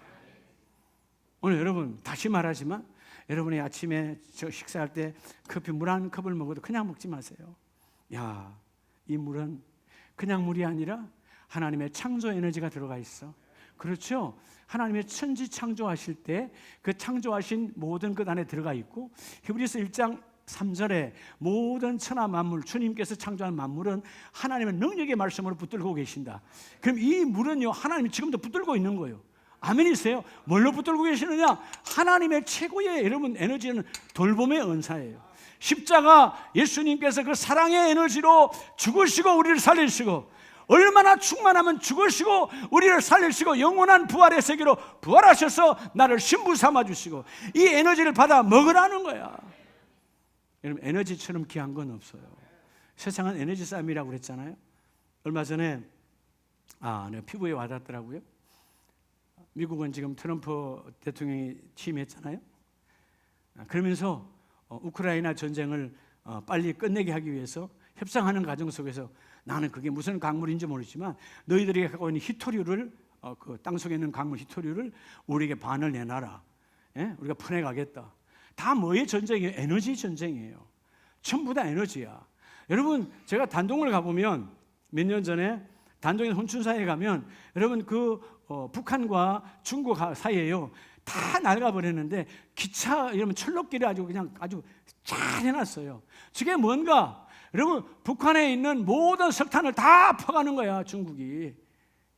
오늘 여러분 다시 말하지만 여러분이 아침에 저 식사할 때 커피 물 한 컵을 먹어도 그냥 먹지 마세요. 야, 이 물은 그냥 물이 아니라 하나님의 창조 에너지가 들어가 있어. 그렇죠? 하나님의 천지 창조하실 때 그 창조하신 모든 것 안에 들어가 있고 히브리서 1장 3절에 모든 천하 만물 주님께서 창조한 만물은 하나님의 능력의 말씀으로 붙들고 계신다. 그럼 이 물은요 하나님이 지금도 붙들고 있는 거예요. 아멘이세요? 뭘로 붙들고 계시느냐? 하나님의 최고의 여러분 에너지는 돌봄의 은사예요. 십자가 예수님께서 그 사랑의 에너지로 죽으시고 우리를 살리시고 얼마나 충만하면 죽으시고 우리를 살리시고 영원한 부활의 세계로 부활하셔서 나를 신부 삼아주시고 이 에너지를 받아 먹으라는 거야. 여러분 에너지처럼 귀한 건 없어요. 세상은 에너지 싸움이라고 그랬잖아요. 얼마 전에 내가 피부에 와닿더라고요. 미국은 지금 트럼프 대통령이 취임했잖아요. 그러면서 우크라이나 전쟁을 빨리 끝내게 하기 위해서 협상하는 과정 속에서 나는 그게 무슨 광물인지 모르지만 너희들이 갖고 있는 히토류를 그 땅속에 있는 광물 히토류를 우리에게 반을 내놔라. 예? 우리가 퍼내가겠다. 다 뭐의 전쟁이에요? 에너지 전쟁이에요. 전부 다 에너지야. 여러분 제가 단동을 가보면 몇 년 전에 단동에 혼춘사에 가면 여러분 북한과 중국 사이에요. 다 낡아버렸는데 기차 여러분 철로길에 아주 잘 해놨어요. 저게 뭔가 여러분 북한에 있는 모든 석탄을 다 퍼가는 거야 중국이.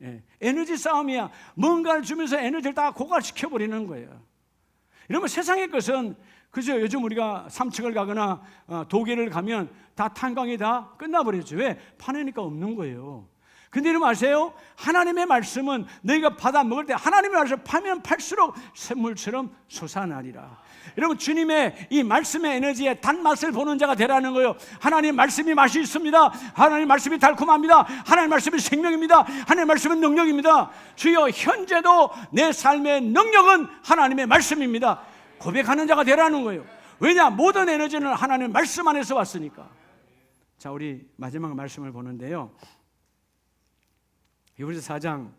예, 에너지 싸움이야. 뭔가를 주면서 에너지를 다 고갈시켜버리는 거예요. 여러분 세상의 것은 그죠? 요즘 우리가 삼척을 가거나 독일을 가면 다 탄광이 다 끝나버렸죠. 왜? 파내니까 없는 거예요. 근데 여러분 아세요? 하나님의 말씀은 너희가 받아 먹을 때 하나님의 말씀을 파면 팔수록 샘물처럼 솟아나리라. 여러분 주님의 이 말씀의 에너지에 단맛을 보는 자가 되라는 거예요. 하나님 말씀이 맛이 있습니다. 하나님 말씀이 달콤합니다. 하나님 말씀이 생명입니다. 하나님 말씀은 능력입니다. 주여 현재도 내 삶의 능력은 하나님의 말씀입니다. 고백하는 자가 되라는 거예요. 왜냐? 모든 에너지는 하나님의 말씀 안에서 왔으니까. 자, 우리 마지막 말씀을 보는데요, 히브리서 4장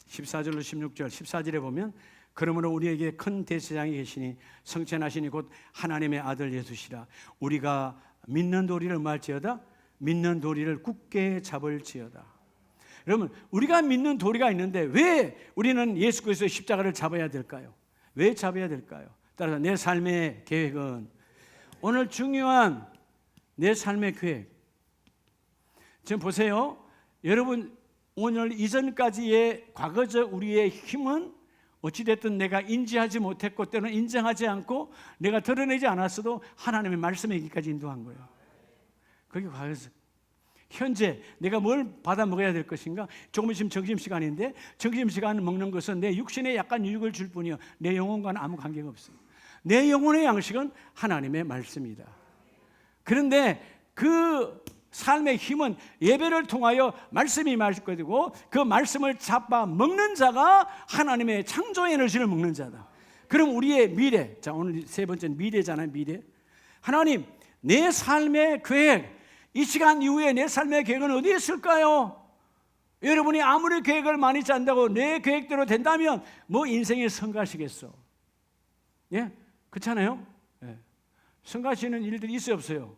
14절로 16절 14절에 보면 그러므로 우리에게 큰 대제사장이 계시니 성천하시니 곧 하나님의 아들 예수시라. 우리가 믿는 도리를 말지어다 믿는 도리를 굳게 잡을지어다. 여러분 우리가 믿는 도리가 있는데 왜 우리는 예수 그리스도의 십자가를 잡아야 될까요? 왜 잡아야 될까요? 따라서 내 삶의 계획은 오늘 중요한 내 삶의 계획. 지금 보세요. 여러분 오늘 이전까지의 과거적 우리의 힘은 어찌됐든 내가 인지하지 못했고 때로는 인정하지 않고 내가 드러내지 않았어도 하나님의 말씀에 이기까지 인도한 거예요. 그게 과거에서. 현재 내가 뭘 받아 먹어야 될 것인가? 조금 있으면 점심시간인데 점심시간 먹는 것은 내 육신에 약간 유익을 줄 뿐이요 내 영혼과는 아무 관계가 없어요. 내 영혼의 양식은 하나님의 말씀이다. 그런데 그 삶의 힘은 예배를 통하여 말씀이 임할 것이고 그 말씀을 잡아 먹는 자가 하나님의 창조 에너지를 먹는 자다. 그럼 우리의 미래, 자 오늘 세 번째는 미래잖아요. 미래. 하나님 내 삶의 계획, 이 시간 이후에 내 삶의 계획은 어디에 있을까요? 여러분이 아무리 계획을 많이 짠다고 내 계획대로 된다면 뭐 인생에 성가시겠어? 예? 그렇잖아요? 예. 성가시는 일들이 있어요 없어요?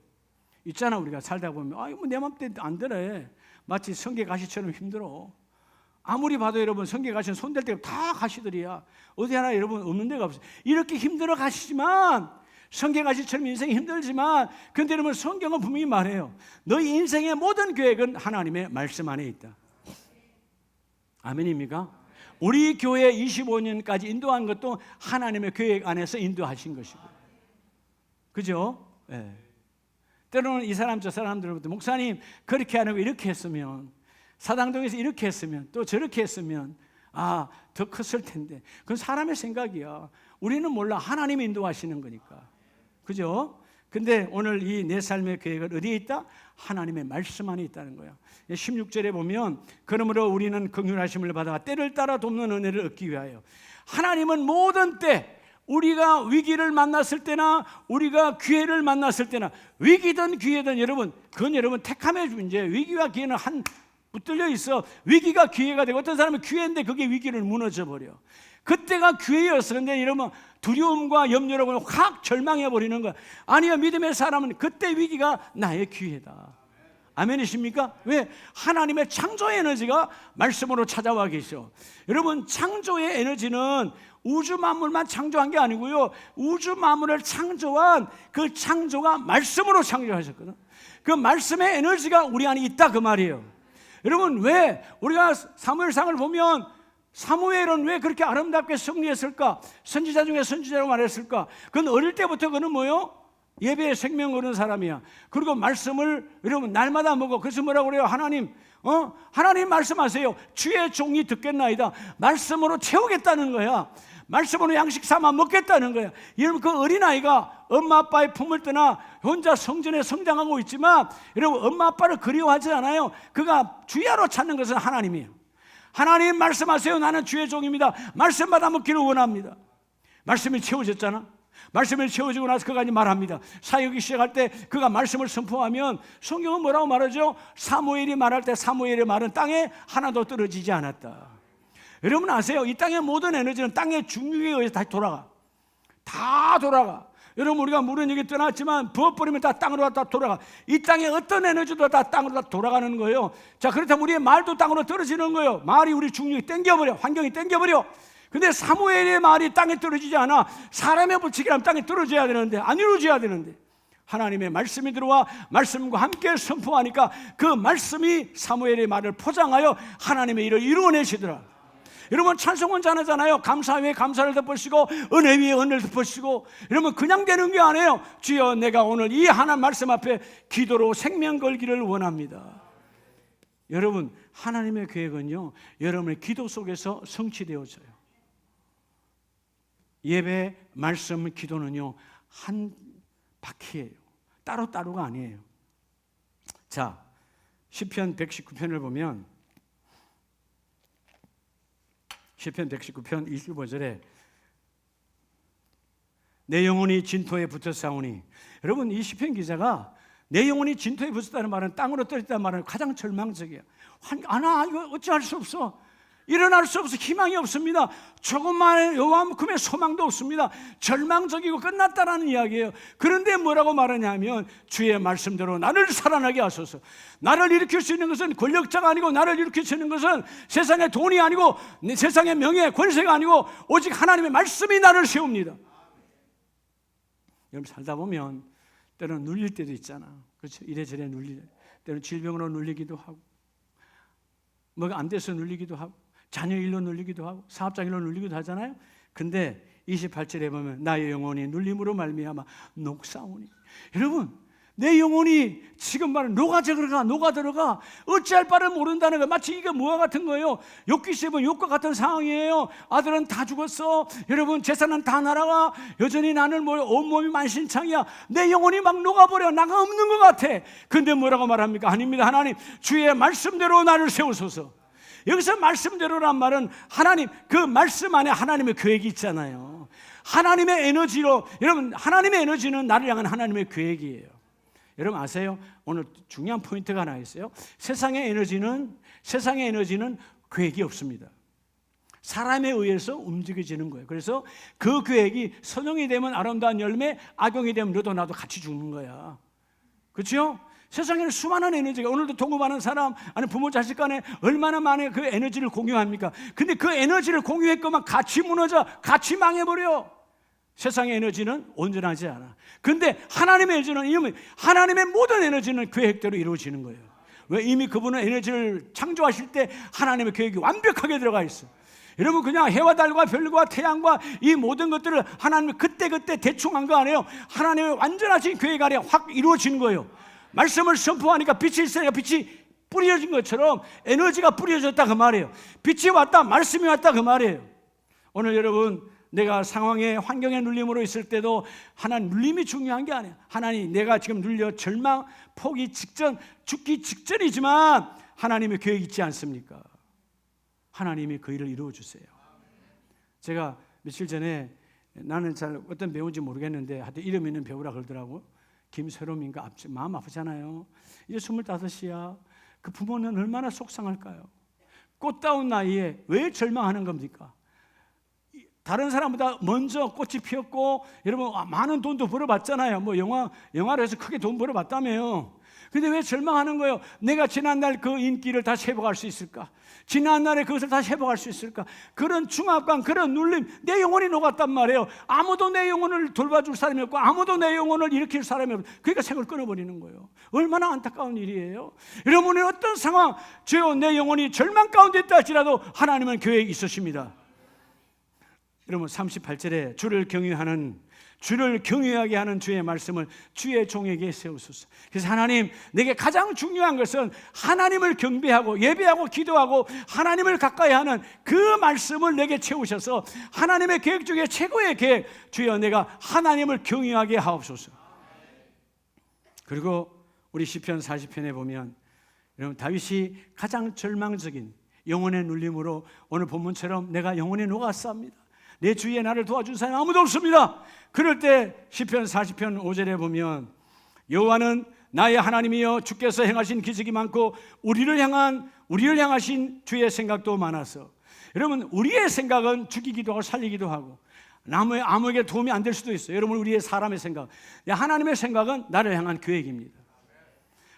있잖아. 우리가 살다 보면 뭐 내 맘대로 안 되네. 마치 성게 가시처럼 힘들어. 아무리 봐도 여러분 성게 가시는 손댈 때가 다 가시들이야. 어디 하나 여러분 없는 데가 없어요. 이렇게 힘들어 가시지만 성게 가시처럼 인생이 힘들지만 근데 여러분 성경은 분명히 말해요. 너희 인생의 모든 계획은 하나님의 말씀 안에 있다. 아멘입니까? 우리 교회 25년까지 인도한 것도 하나님의 계획 안에서 인도하신 것이고, 그죠? 네. 때로는 이 사람 저 사람들부터 목사님 그렇게 안 하고 이렇게 했으면, 사당동에서 이렇게 했으면, 또 저렇게 했으면 더 컸을 텐데. 그건 사람의 생각이야. 우리는 몰라. 하나님이 인도하시는 거니까. 그죠? 근데 오늘 이 내 삶의 계획은 어디에 있다? 하나님의 말씀 안에 있다는 거야. 16절에 보면 그러므로 우리는 긍휼하심을 받아 때를 따라 돕는 은혜를 얻기 위하여. 하나님은 모든 때 우리가 위기를 만났을 때나 우리가 기회를 만났을 때나, 위기든 기회든 여러분 그건 여러분 택함의 문제. 위기와 기회는 한 붙들려 있어. 위기가 기회가 되고 어떤 사람은 기회인데 그게 위기를 무너져 버려. 그때가 기회였어. 근데 여러분 두려움과 염려로 확 절망해 버리는 거야. 아니요, 믿음의 사람은 그때 위기가 나의 기회다. 아멘이십니까? 왜? 하나님의 창조의 에너지가 말씀으로 찾아와 계셔. 여러분 창조의 에너지는 우주 만물만 창조한 게 아니고요, 우주 만물을 창조한 그 창조가 말씀으로 창조하셨거든. 그 말씀의 에너지가 우리 안에 있다 그 말이에요. 여러분 왜 우리가 사무엘상을 보면 사무엘은 왜 그렇게 아름답게 승리했을까? 선지자 중에 선지자라고 말했을까? 그건 어릴 때부터 그는 뭐요? 예배의 생명 거는 사람이야. 그리고 말씀을 여러분 날마다 먹어. 그래서 뭐라고 그래요? 하나님 말씀하세요. 주의 종이 듣겠나이다. 말씀으로 채우겠다는 거야. 말씀으로 양식 삼아 먹겠다는 거야. 여러분 그 어린아이가 엄마 아빠의 품을 떠나 혼자 성전에 성장하고 있지만 여러분 엄마 아빠를 그리워하지 않아요. 그가 주야로 찾는 것은 하나님이에요. 하나님 말씀하세요. 나는 주의 종입니다. 말씀 받아 먹기를 원합니다. 말씀이 채워졌잖아. 말씀을 채워지고 나서 그가 이제 말합니다. 사역이 시작할 때 그가 말씀을 선포하면 성경은 뭐라고 말하죠? 사무엘이 말할 때 사무엘의 말은 땅에 하나도 떨어지지 않았다. 여러분 아세요? 이 땅의 모든 에너지는 땅의 중력에 의해서 다시 돌아가. 다 돌아가. 여러분 우리가 물은 여기 떠났지만 부어버리면 다 땅으로 다 돌아가. 이 땅의 어떤 에너지도 다 땅으로 다 돌아가는 거예요. 자, 그렇다면 우리의 말도 땅으로 떨어지는 거예요. 말이 우리 중력이 땡겨버려. 환경이 땡겨버려. 근데 사무엘의 말이 땅에 떨어지지 않아. 사람의 불치기라면 땅에 떨어져야 되는데, 안 이루어져야 되는데 하나님의 말씀이 들어와 말씀과 함께 선포하니까 그 말씀이 사무엘의 말을 포장하여 하나님의 일을 이루어내시더라. 여러분 찬송은 잘하잖아요. 감사 위에 감사를 덮으시고 은혜 위에 은혜를 덮으시고. 여러분 그냥 되는 게 아니에요. 주여 내가 오늘 이 하나님 말씀 앞에 기도로 생명 걸기를 원합니다. 여러분, 하나님의 계획은요, 여러분의 기도 속에서 성취되어져요. 예배, 말씀, 기도는요, 한 바퀴예요. 따로따로가 아니에요. 자, 시편 119편을 보면 시편 119편 25절에 내 영혼이 진토에 붙어 싸우니, 여러분, 이 시편 기자가 내 영혼이 진토에 붙었다는 말은, 땅으로 떨어졌다는 말은 가장 절망적이에요. 이거 어찌할 수 없어. 일어날 수 없어. 희망이 없습니다. 조금만의 요만큼의 소망도 없습니다. 절망적이고 끝났다라는 이야기예요. 그런데 뭐라고 말하냐면, 주의 말씀대로 나를 살아나게 하소서. 나를 일으킬 수 있는 것은 권력자가 아니고, 나를 일으킬 수 있는 것은 세상의 돈이 아니고, 세상의 명예, 권세가 아니고, 오직 하나님의 말씀이 나를 세웁니다. 여러분, 살다 보면 때로는 눌릴 때도 있잖아. 그렇죠? 이래저래 눌리죠. 때로는 질병으로 눌리기도 하고, 뭐가 안 돼서 눌리기도 하고, 자녀 일로 눌리기도 하고, 사업장 일로 눌리기도 하잖아요. 근데 28절에 보면 나의 영혼이 눌림으로 말미암아 녹사오니, 여러분, 내 영혼이 지금 말은 녹아들어가 어찌할 바를 모른다는 거, 마치 이게 뭐와 같은 거예요. 욥기 시에 보면 욥과 같은 상황이에요. 아들은 다 죽었어. 여러분, 재산은 다 날아가. 여전히 나는 온몸이 만신창이야. 내 영혼이 막 녹아버려. 나가 없는 것 같아. 근데 뭐라고 말합니까? 아닙니다. 하나님, 주의 말씀대로 나를 세우소서. 여기서 말씀대로란 말은 하나님, 그 말씀 안에 하나님의 계획이 있잖아요. 하나님의 에너지로, 여러분, 하나님의 에너지는 나를 향한 하나님의 계획이에요. 여러분 아세요? 오늘 중요한 포인트가 하나 있어요. 세상의 에너지는 계획이 없습니다. 사람에 의해서 움직여지는 거예요. 그래서 그 계획이 선용이 되면 아름다운 열매, 악용이 되면 너도 나도 같이 죽는 거야. 그렇죠? 세상에는 수많은 에너지가, 오늘도 동업하는 사람, 아니 부모 자식 간에 얼마나 많은 그 에너지를 공유합니까? 근데 그 에너지를 공유했건만 같이 무너져, 같이 망해버려. 세상의 에너지는 온전하지 않아. 근데 하나님의 에너지는, 하나님의 모든 에너지는 계획대로 이루어지는 거예요. 왜? 이미 그분은 에너지를 창조하실 때 하나님의 계획이 완벽하게 들어가 있어. 여러분, 그냥 해와 달과 별과 태양과 이 모든 것들을 하나님이 그때그때 대충 한 거 아니에요. 하나님의 완전하신 계획 아래 확 이루어지는 거예요. 말씀을 선포하니까 빛이 있으니까 빛이 뿌려진 것처럼 에너지가 뿌려졌다 그 말이에요. 빛이 왔다, 말씀이 왔다 그 말이에요. 오늘 여러분, 내가 상황에, 환경에 눌림으로 있을 때도 하나님 눌림이 중요한 게 아니에요. 하나님, 내가 지금 눌려 절망, 포기 직전, 죽기 직전이지만 하나님의 계획이 있지 않습니까? 하나님이 그 일을 이루어 주세요. 제가 며칠 전에, 나는 잘 어떤 배우인지 모르겠는데 하여튼 이름 있는 배우라 그러더라고. 김세롬인가. 마음 아프잖아요. 이제 25이야. 그 부모는 얼마나 속상할까요? 꽃다운 나이에 왜 절망하는 겁니까? 다른 사람보다 먼저 꽃이 피었고, 여러분 많은 돈도 벌어봤잖아요. 뭐 영화로 해서 크게 돈 벌어봤다며요. 근데 왜 절망하는 거예요? 내가 지난날 그 인기를 다시 회복할 수 있을까? 지난날에 그것을 다시 회복할 수 있을까? 그런 중압감, 그런 눌림, 내 영혼이 녹았단 말이에요. 아무도 내 영혼을 돌봐줄 사람이 없고, 아무도 내 영혼을 일으킬 사람이 없고, 그러니까 생을 끊어버리는 거예요. 얼마나 안타까운 일이에요. 여러분의 어떤 상황, 주여 내 영혼이 절망 가운데 있다 할지라도 하나님은 계획이 있으십니다. 여러분 38절에 주를 경외하게 하는 주의 말씀을 주의 종에게 세우소서. 그래서 하나님, 내게 가장 중요한 것은 하나님을 경배하고 예배하고 기도하고 하나님을 가까이 하는 그 말씀을 내게 채우셔서 하나님의 계획 중에 최고의 계획, 주여 내가 하나님을 경외하게 하옵소서. 그리고 우리 시편 40편에 보면, 여러분 다윗이 가장 절망적인 영혼의 눌림으로 오늘 본문처럼 내가 영혼이 녹았사옵니다, 내 주위에 나를 도와준 사람이 아무도 없습니다. 그럴 때 시편 40편 5절에 보면, 여호와는 나의 하나님이여 주께서 행하신 기적이 많고 우리를 향하신 주의 생각도 많아서. 여러분, 우리의 생각은 죽이기도 하고 살리기도 하고 아무에게 도움이 안 될 수도 있어요. 여러분, 우리의 사람의 생각, 하나님의 생각은 나를 향한 계획입니다.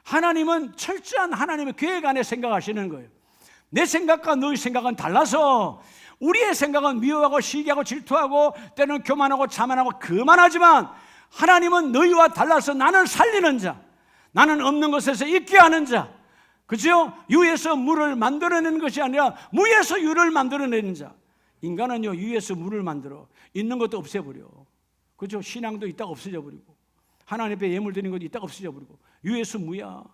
하나님은 철저한 하나님의 계획 안에 생각하시는 거예요. 내 생각과 너의 생각은 달라서 우리의 생각은 미워하고 시기하고 질투하고 때로는 교만하고 자만하고 그만하지만, 하나님은 너희와 달라서 나는 살리는 자, 나는 없는 것에서 있게 하는 자, 그죠? 유에서 물을 만들어내는 것이 아니라 무에서 유를 만들어내는 자. 인간은요, 유에서 물을 만들어 있는 것도 없애버려. 그죠? 신앙도 있다가 없어져 버리고, 하나님 앞에 예물 드리는 것도 있다가 없어져 버리고, 유에서 무야.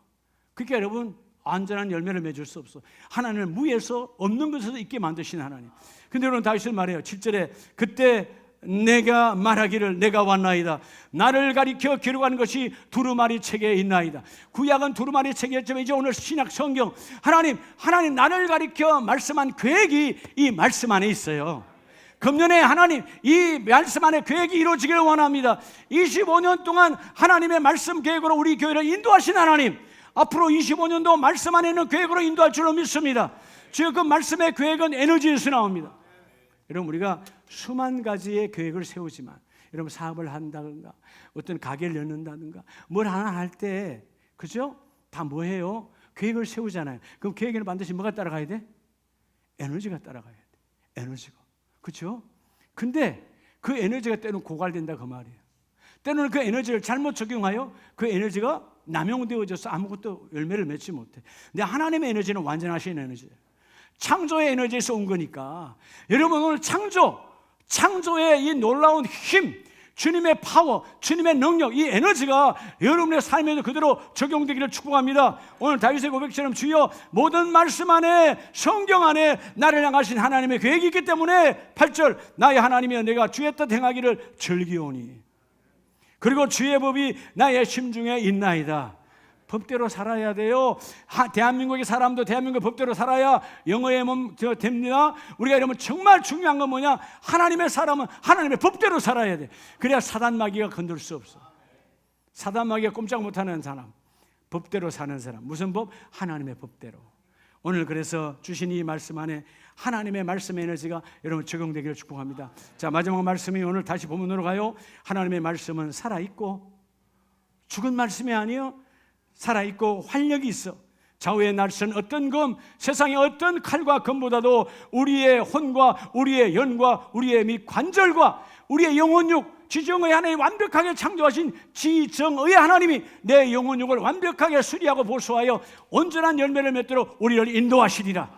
그러니까 여러분, 안전한 열매를 맺을 수 없어. 하나님을 무에서 없는 것에서 있게 만드신 하나님. 근데 여러분 다윗은 말해요. 7절에 그때 내가 말하기를 내가 왔나이다. 나를 가리켜 기록한 것이 두루마리 책에 있나이다. 구약은 두루마리 책이었지만 이제 오늘 신약 성경 하나님 나를 가리켜 말씀한 계획이 이 말씀 안에 있어요. 금년에 하나님 이 말씀 안에 계획이 이루어지기를 원합니다. 25년 동안 하나님의 말씀 계획으로 우리 교회를 인도하신 하나님, 앞으로 25년도 말씀 안에 있는 계획으로 인도할 줄로 믿습니다. 주여 그 말씀의 계획은 에너지에서 나옵니다. 여러분 우리가 수만 가지의 계획을 세우지만 여러분 사업을 한다든가 어떤 가게를 열는다든가 뭘 하나 할 때 그죠? 다 뭐해요? 계획을 세우잖아요. 그럼 계획에는 반드시 뭐가 따라가야 돼? 에너지가 따라가야 돼. 에너지가. 그렇죠? 근데 그 에너지가 때로는 고갈된다 그 말이에요. 때로는 그 에너지를 잘못 적용하여 그 에너지가 남용되어져서 아무것도 열매를 맺지 못해. 근데 하나님의 에너지는 완전하신 에너지예요. 창조의 에너지에서 온 거니까 여러분 오늘 창조의 이 놀라운 힘, 주님의 파워, 주님의 능력, 이 에너지가 여러분의 삶에도 그대로 적용되기를 축복합니다. 오늘 다윗의 고백처럼 주여 모든 말씀 안에 성경 안에 나를 향하신 하나님의 계획이 있기 때문에 8절 나의 하나님이여 내가 주의 뜻 행하기를 즐기오니 그리고 주의 법이 나의 심중에 있나이다. 법대로 살아야 돼요. 대한민국의 사람도 대한민국 법대로 살아야 영어에 됩니다. 우리가 이러면 정말 중요한 건 뭐냐? 하나님의 사람은 하나님의 법대로 살아야 돼. 그래야 사단 마귀가 건들 수 없어. 사단 마귀가 꼼짝 못하는 사람, 법대로 사는 사람. 무슨 법? 하나님의 법대로. 오늘 그래서 주신 이 말씀 안에 하나님의 말씀의 에너지가 여러분 적용되기를 축복합니다. 자, 마지막 말씀이 오늘 다시 본문으로 가요. 하나님의 말씀은 살아있고 죽은 말씀이 아니요 살아있고 활력이 있어. 좌우의 날선 어떤 검, 세상의 어떤 칼과 검보다도 우리의 혼과 우리의 연과 우리의 및 관절과 우리의 영혼육, 지정의 하나님 완벽하게 창조하신 지정의 하나님이 내 영혼육을 완벽하게 수리하고 보수하여 온전한 열매를 맺도록 우리를 인도하시리라.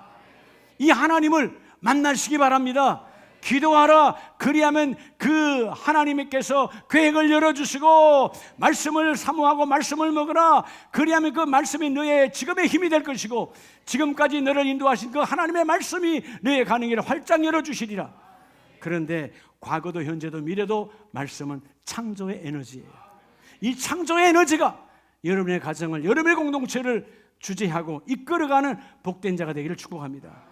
이 하나님을 만나시기 바랍니다. 기도하라. 그리하면 그 하나님께서 계획을 열어주시고 말씀을 사모하고 말씀을 먹으라. 그리하면 그 말씀이 너의 지금의 힘이 될 것이고 지금까지 너를 인도하신 그 하나님의 말씀이 너의 가능을 활짝 열어주시리라. 그런데 과거도 현재도 미래도 말씀은 창조의 에너지예요. 이 창조의 에너지가 여러분의 가정을 여러분의 공동체를 주재하고 이끌어가는 복된 자가 되기를 축복합니다.